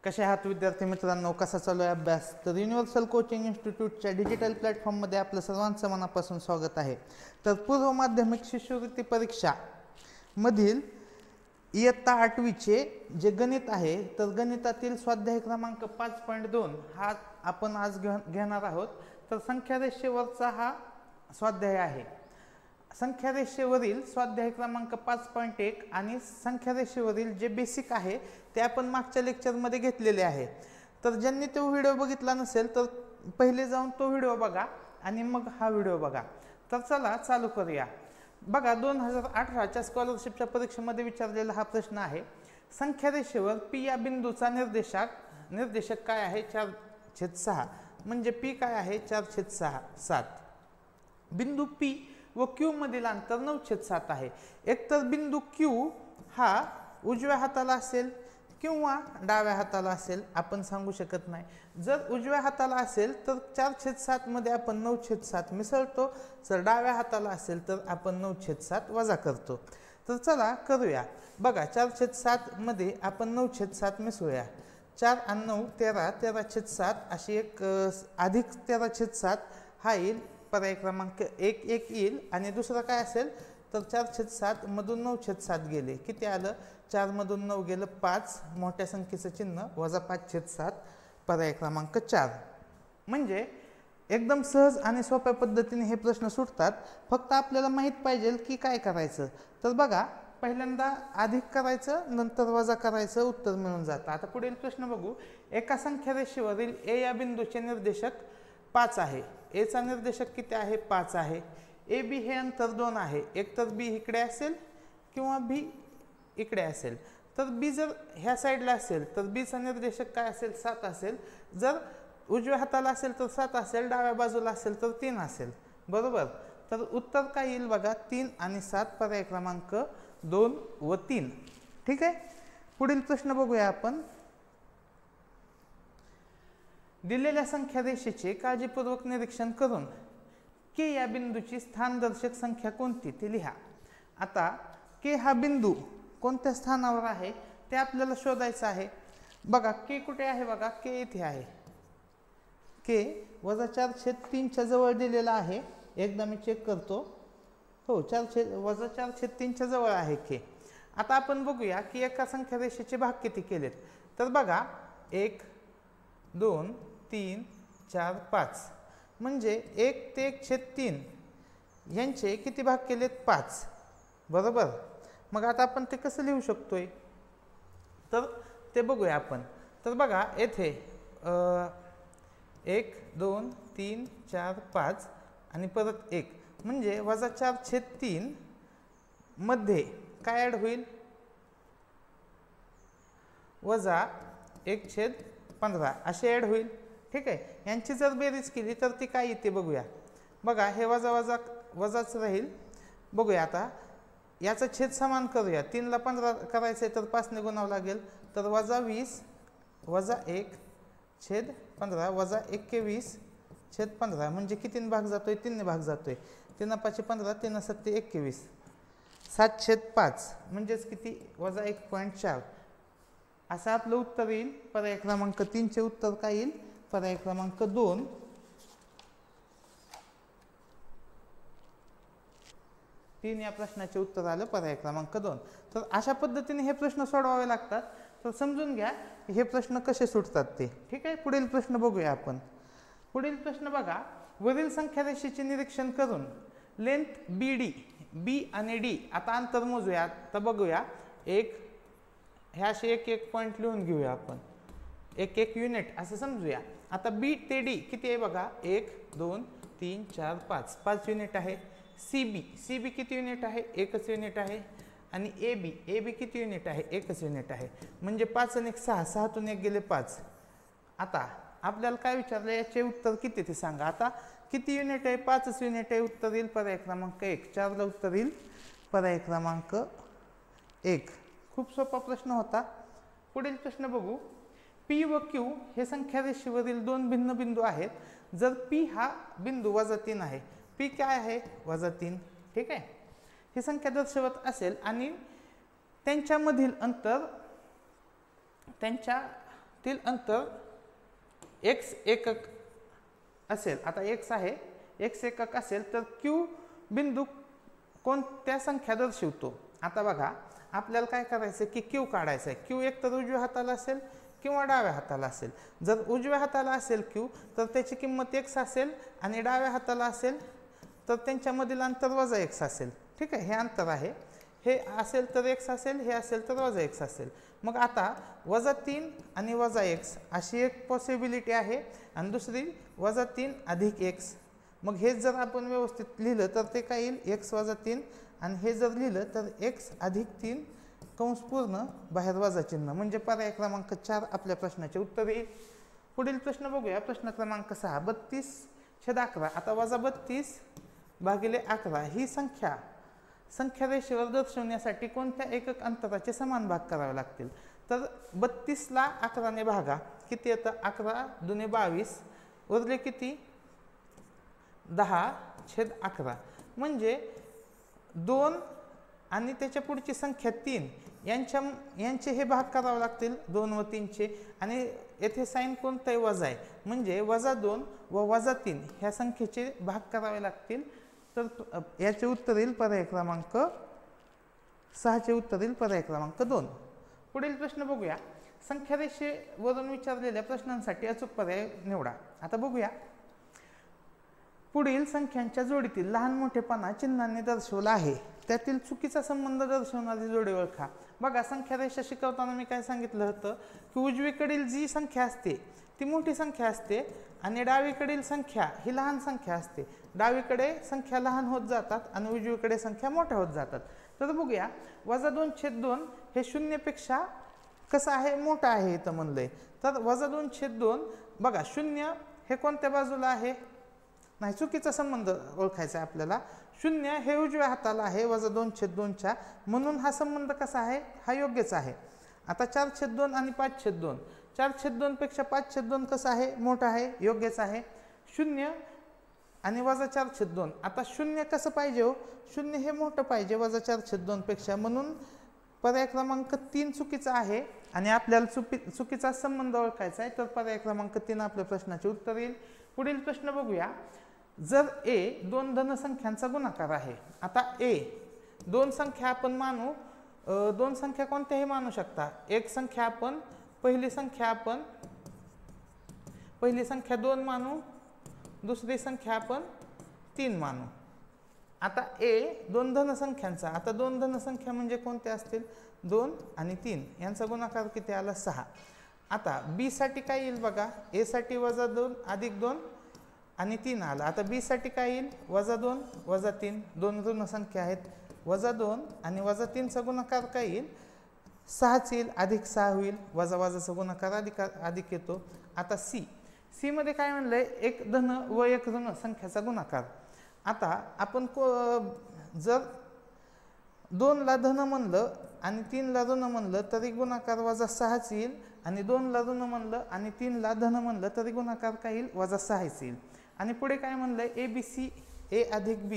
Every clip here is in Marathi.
कसे आहात विद्यार्थी मित्रांनो, कसा चालू आहे अभ्यास? तर युनिव्हर्सल कोचिंग इन्स्टिट्यूटच्या डिजिटल प्लॅटफॉर्ममध्ये आपलं सर्वांचं मनापासून स्वागत आहे. तर पूर्व माध्यमिक शिष्यवृत्ती परीक्षा मधील इयत्ता 8वीचे जे गणित आहे, तर गणितातील स्वाध्याय क्रमांक 5.2 हा आपण आज घेणार आहोत. तर संख्या रेषेवरचा हा स्वाध्याय आहे. संख्या रेषेवरील स्वाध्याय क्रमांक 5.1 आणि संख्या रेषेवरील जे बेसिक आहे ते आपण मागच्या लेक्चरमध्ये घेतलेले आहे. तर ज्यांनी तो व्हिडिओ बघितला नसेल तर पहिले जाऊन तो व्हिडिओ बघा आणि मग हा व्हिडिओ बघा. तर चला चालू करूया. बघा, 2018च्या स्कॉलरशिपच्या परीक्षेमध्ये विचारलेला हा प्रश्न आहे. संख्या रेषेवर पी या बिंदूचा निर्देशक काय आहे? 4/6. म्हणजे पी काय आहे? 4/7. बिंदू पी व क्यू मधील अंतर 9/7 आहे. एकतर बिंदू क्यू हा उजव्या हाताला असेल किंवा डाव्या हाताला असेल, आपण सांगू शकत नाही. जर उजव्या हाताला असेल तर 4/7 मध्ये आपण 9/7 मिसळतो. जर डाव्या हाताला असेल तर आपण 9/7 वजा करतो. तर चला करूया. बघा, 4/7 मध्ये आपण 9/7 मिसळूया. 4 आणि 9 13, 13/7 अशी एक अधिक 13/7 हा येईल. पर्याय क्रमांक 1 येईल आणि दुसरा काय असेल तर 4/7 मधून 9/7 गेले. किती आलं? 4 मधून 9 गेलं 5. मोठ्या संख्येचं चिन्ह वजा 5/7. पर्याय क्रमांक 4. म्हणजे एकदम सहज आणि सोप्या पद्धतीने हे प्रश्न सुटतात. फक्त आपल्याला माहीत पाहिजे की काय करायचं. तर बघा, पहिल्यांदा अधिक करायचं, नंतर वजा करायचं, उत्तर मिळून जातं. आता पुढील प्रश्न बघू. एका संख्या रेषेवरील ए या बिंदूचे निर्देशक 5 आहे. ए चा निर्देशक किती आहे? 5 आहे. ए बी हे अंतर 2 आहे. एक तर बी इकडे असेल किंवा बी इकडे असेल. तर बी जर ह्या साईडला असेल तर बी चा निर्देशक काय असेल? 7 असेल. जर उजव्या हाताला असेल तर 7 असेल, डाव्या बाजूला असेल तर 3 असेल. बरोबर. तर उत्तर काय येईल बघा? 3 आणि 7. पर्याय क्रमांक 2 व 3. ठीक आहे. पुढील प्रश्न बघूया आपण. दिलेल्या संख्या रेषेचे काळजीपूर्वक निरीक्षण करून के या बिंदूची स्थानदर्शक संख्या कोणती ते लिहा. आता के हा बिंदू कोणत्या स्थानावर आहे ते आपल्याला शोधायचं आहे. बघा, के कुठे आहे? बघा, के इथे आहे. के वजा 4/3 जवळ दिलेला आहे. एकदा मी चेक करतो. हो, वजा 4/3 जवळ आहे के. आता आपण बघूया की एका संख्या रेषेचे भाग किती केलेत. तर बघा, 1 2 3 4 5. म्हणजे 1 ते 1/3 यांचे किती भाग केलेत? 5. बरोबर. मग आता आपण ते कसं लिहू शकतोय तर ते बघूया आपण. तर बघा, येथे 1 2 3 4 5 आणि परत 1 म्हणजे वजा 4/3 मध्ये काय ॲड होईल? वजा 1/15 असे ॲड होईल. ठीक आहे. यांची जर बेरीज केली तर ती काय येते बघूया. बघा, हे वजाच राहील. बघूया आता याचा छेद समान करूया. 3 ला 15 करायचं आहे तर 5 ने गुणावं लागेल. तर वजा 20 वजा 1/15 वजा 21/15 म्हणजे किती भाग जातोय? 3 ने भाग जातोय. 3 5 15, 3 7 21, 7/5 म्हणजेच किती? वजा 1.4. असं आपलं उत्तर येईल. पर्याय क्रमांक 3 चे उत्तर काय येईल? पर्याय क्रमांक 2. 3 या प्रश्नाचे उत्तर आलं पर्याय क्रमांक 2. तर अशा पद्धतीने हे प्रश्न सोडवावे लागतात. तर समजून घ्या हे प्रश्न कसे सुटतात ते. ठीक आहे. पुढील प्रश्न बघूया आपण. पुढील प्रश्न बघा. वरील संख्या रेषेचे निरीक्षण करून लेंथ बी डी, बी आणि डी आता अंतर मोजूया. तर बघूया, ह्या असे एक पॉईंट लिहून घेऊया आपण. एक युनिट असं समजूया. आता बी ते डी किती आहे बघा? 1 2 3 4 5 5 युनिट आहे. सी बी किती युनिट आहे? 1च युनिट आहे. आणि ए बी किती युनिट आहे? 1च युनिट आहे. म्हणजे 5 आणि 1 6, 6तून 1 गेले 5. आता आपल्याला काय विचारलं? याचे उत्तर किती ते सांगा. आता किती युनिट आहे? 5च युनिट आहे. उत्तर येईल पर्याय क्रमांक 1. 4 ला उत्तर येईल पर्याय क्रमांक 1. खूप सोपा प्रश्न होता. पुढील प्रश्न बघू. पी व क्यू हे संख्या रेषेवरील 2 भिन्न बिंदू आहेत. जर पी हा बिंदू वजा 3 आहे, पी काय आहे? वजा 3. ठीक आहे. ही संख्या दर्शवत असेल आणि त्यांच्यामधील अंतर त्यांच्या तील अंतर x एकक असेल, आता x आहे, x एकक असेल तर q बिंदू कोणत्या संख्या दर्शवतो? आता बघा आपल्याला काय करायचं की q काढायचं आहे. q एक तर उजव्या हाताला असेल किंवा डाव्या हाताला असेल. जर उजव्या हाताला असेल q तर त्याची किंमत x असेल आणि डाव्या हाताला असेल तर त्यांच्यामधील अंतर वजा x असेल. ठीक आहे, हे अंतर आहे. हे असेल तर x असेल, हे असेल तर वजा x असेल. मग आता -3 आणि -x अशी एक पॉसिबिलिटी आहे आणि दुसरी -3 अधिक x. मग हे जर आपण व्यवस्थित लिहिलं तर ते काय येईल x - 3 आणि हे जर लिहिलं तर x अधिक 3 कंस पूर्ण बाहेर वजा चिन्ह, म्हणजे पर्याय क्रमांक 4 आपल्या प्रश्नाचे उत्तर येईल. पुढील प्रश्न बघूया. प्रश्न क्रमांक 6 32/11. आता -32 भागिले 11 ही संख्या रेषेवर दर्शवण्यासाठी कोणत्या एकक अंतराचे समान भाग करावे लागतील? तर 32 ला 11 ने भागा, किती येतं? 11 दुने 22, उरले किती? 10/11. म्हणजे 2 आणि त्याच्या पुढची संख्या 3 यांचे हे भाग करावे लागतील 2 व 3 चे. आणि येथे साइन कोणताही वजा आहे, म्हणजे -2 व -3 ह्या संख्येचे भाग करावे लागतील. तर याचे उत्तर येईल पर्याय क्रमांक 6 चे उत्तर येईल पर्याय क्रमांक 2. पुढील प्रश्न बघूया. संख्या रेषेवरून विचारलेल्या प्रश्नांसाठी अचूक पर्याय निवडा. आता बघूया. पुढील संख्यांच्या जोडीतील लहान मोठेपणा चिन्हांनी दर्शवला आहे, त्यातील चुकीचा संबंध दर्शवणारी जोडी ओळखा. बघा संख्या रेषा शिकवताना मी काय सांगितलं होतं की उजवीकडील जी संख्या असते ती मोठी संख्या असते आणि डावीकडील संख्या ही लहान संख्या असते. डावीकडे संख्या लहान होत जातात आणि उजवीकडे संख्या मोठ्या होत जातात. तर बघूया -2/2 हे 0 पेक्षा कसं आहे? मोठं आहे इथं म्हणलंय. तर -2/2 बघा 0 हे कोणत्या बाजूला आहे? नाही, चुकीचा संबंध ओळखायचा आहे आपल्याला. 0 हे उजव्या हाताला आहे -2/2च्या, म्हणून हा संबंध कसा आहे? हा योग्यच आहे. आता 4/2 आणि 5/2, 4/2 पेक्षा 5/2 कसं आहे? मोठा आहे, योग्यच आहे. 0 आणि -4/2, आता 0 कसं पाहिजे हो? 0 हे मोठं पाहिजे -4/2 पेक्षा, म्हणून पर्याय क्रमांक 3 चुकीचा आहे आणि आपल्याला चुकीचा संबंध ओळखायचा आहे. तर पर्याय क्रमांक 3 आपल्या प्रश्नाचे उत्तर येईल. पुढील प्रश्न बघूया. जर a 2 धन संख्यांचा गुणाकार आहे. आता a 2 संख्या आपण मानू, 2 संख्या कोणत्याही मानू शकता. एक संख्या आपण पहिली संख्या 2 मानू, दुसरी संख्या आपण 3 मानू. आता a 2 धन संख्यांचा, आता 2 धन संख्या म्हणजे कोणत्या असतील? 2 आणि 3 यांचा गुणाकार किती आला? 6. आता b साठी काय येईल बघा? a साठी -2 अधिक 2 आणि 3 आला. आता b साठी काय येईल? -2 -3, 2 ऋण संख्या आहेत. -2 आणि -3 चा गुणाकार काय येईल? 6 येईल, अधिक 6 होईल, वजाचा गुणाकार अधिक येतो. आता c मध्ये काय म्हणलंय? एक धन व एक ऋण संख्याचा गुणाकार. आता आपण जर 2 ला धन म्हणलं आणि 3 ला ऋण म्हणलं तरी गुणाकार -6 येईल, आणि 2 ला ऋण म्हणलं आणि 3 ला धन म्हणलं तरी गुणाकार काय येईल? -6 येईल. आणि पुढे काय म्हणलंय? ABC a अधिक b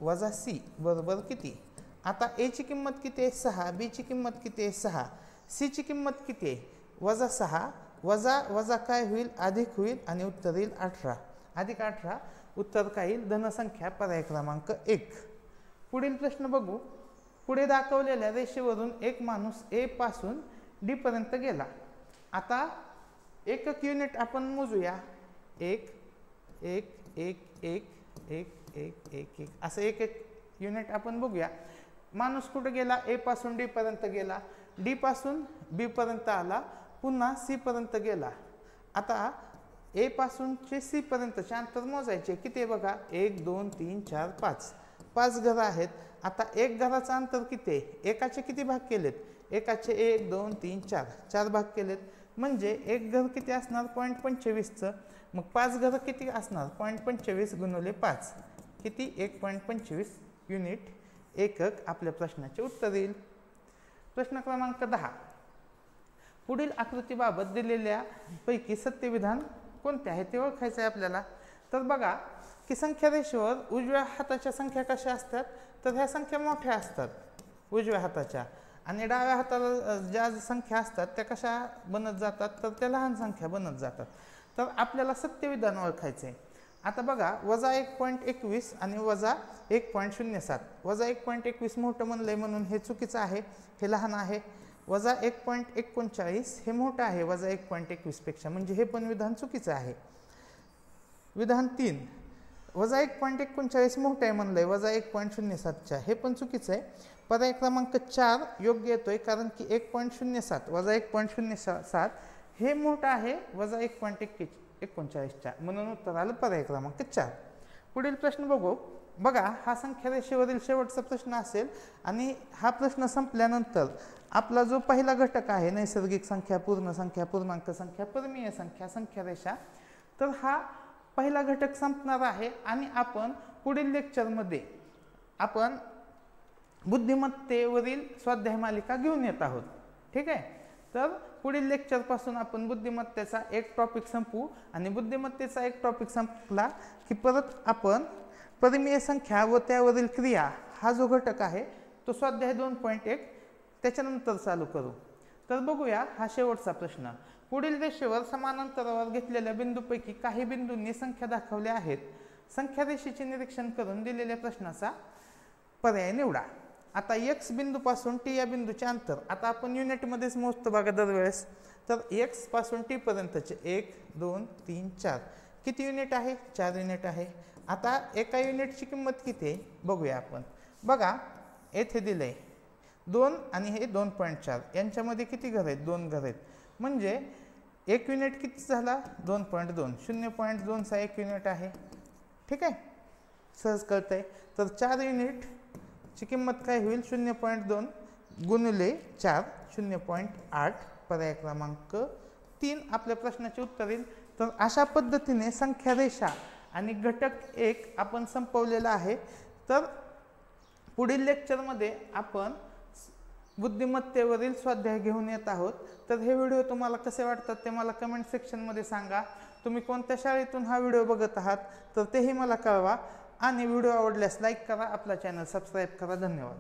-c बरोबर किती? आता a ची किंमत किती आहे? 6, b ची किंमत किती आहे? 6, c ची किंमत किती आहे? -6, वजा काय होईल? अधिक होईल आणि उत्तर येईल 18. अधिक 18 उत्तर काय येईल? धनसंख्या पर्याय क्रमांक 1. पुढील प्रश्न बघू. पुढे दाखवलेल्या रेषेवरून एक माणूस a पासून d पर्यंत गेला. आता एकक युनिट आपण मोजूया. 1 1 1 1 1 1 1 1 असं एक युनिट आपण बघूया. माणूस कुठे गेला? a पासून d पर्यंत गेला, d पासून b पर्यंत आला, पुन्हा c पर्यंत गेला. आता a पासून c पर्यंतचे अंतर मोजायचे. किती बघा? 1 2 3 4 5, 5 घरं आहेत. आता एक घराचं अंतर किती आहे? एकाचे किती भाग केलेत? एकाचे 1 2 3 4, 4 भाग केलेत. म्हणजे एक घर किती असणार? 0.25चं. मग 5 घरं किती असणार? 0.25 गुणिले 5 किती? 1.25 युनिट एकक आपल्या प्रश्नाचे उत्तर येईल. प्रश्न क्रमांक 10. पुढील आकृतीबाबत दिलेल्या पैकी सत्यविधान कोणते आहे ते ओळखायचे आहे आपल्याला. तर बघा की संख्या रेषेवर उजव्या हाताच्या संख्या कशा असतात? तर ह्या संख्या मोठ्या असतात उजव्या हाताच्या, आणि डाव्या हाताला ज्या संख्या असतात त्या कशा बनत जातात, तर त्या लहान संख्या बनत जातात. तर आपल्याला सत्यविधान ओळखायचं आहे. आता बघा, वजा 1.21 आणि वजा 1.07. वजा 1.21 मोठं म्हणलंय म्हणून हे चुकीचं आहे, हे लहान आहे. वजा 1.39 हे मोठं आहे वजा 1.21 पेक्षा, म्हणजे हे पण विधान चुकीचं आहे. विधान 3, वजा 1.39 मोठं आहे म्हणलंय वजा 1.07च्या, हे पण चुकीचं आहे. पर्याय क्रमांक 4 योग्य येतोय, कारण की 1.07 वजा 1.07 हे मोठं आहे वजा 1.39च्या, म्हणून उत्तर आलं पर्याय क्रमांक 4. पुढील प्रश्न बघू. बघा, हा संख्या रेषेवरील शेवटचा प्रश्न असेल आणि हा प्रश्न संपल्यानंतर आपला जो पहिला घटक आहे, नैसर्गिक संख्या, पूर्ण संख्या, पूर्णांक संख्या, परिमेय संख्या, संख्या रेषा, तर हा पहिला घटक संपणार आहे आणि आपण पुढील लेक्चरमध्ये आपण बुद्धिमत्तेवरील स्वाध्याय मालिका घेऊन येत आहोत. ठीक आहे. तर पुढील लेक्चरपासून आपण बुद्धिमत्तेचा एक टॉपिक संपवू आणि बुद्धिमत्तेचा एक टॉपिक संपला की परत आपण परिमेय संख्या व त्यावरील क्रिया हा जो घटक आहे तो स्वाध्याय 2.1 त्याच्यानंतर चालू करू. तर बघूया हा शेवटचा प्रश्न. पुढील रेषेवर समान अंतरावर घेतलेल्या बिंदूपैकी काही बिंदूंनी संख्या दाखवल्या आहेत. संख्या रेषेचे निरीक्षण करून दिलेल्या प्रश्नाचा पर्याय निवडा. आता x बिंदूपासून t या बिंदूचे अंतर आता आपण युनिटमध्येच मोजतो बघा दरवेळेस. तर x पासून t पर्यंतचे 1 2 3 4 किती युनिट आहे? 4 युनिट आहे. आता एका युनिटची किंमत किती आहे बघूया आपण. बघा, येथे दिले 2 आणि हे 2.4, यांच्यामध्ये किती घर आहेत? 2 घर आहेत. म्हणजे एक युनिट किती झाला? 2.2. 0.2चा एक युनिट आहे. ठीक आहे, सहज कळतंय. तर 4 युनिटची किंमत काय होईल? 0.2 गुणिले 4, 0.8. पर्याय क्रमांक 3 आपल्या प्रश्नाचे उत्तर येईल. तर अशा पद्धतीने संख्या रेषा आणि घटक 1 आपण संपवलेला आहे. तर पुढील लेक्चरमध्ये आपण बुद्धिमत्तेवरील स्वाध्याय घेऊन येत आहोत. तर हे व्हिडिओ तुम्हाला कसे वाटतात ते मला कमेंट सेक्शनमध्ये सांगा. तुम्ही कोणत्या शाळेतून हा व्हिडिओ बघत आहात तर तेही मला कळवा. आणि व्हिडिओ आवडल्यास लाईक करा, आपला चॅनल सबस्क्राईब करा. धन्यवाद.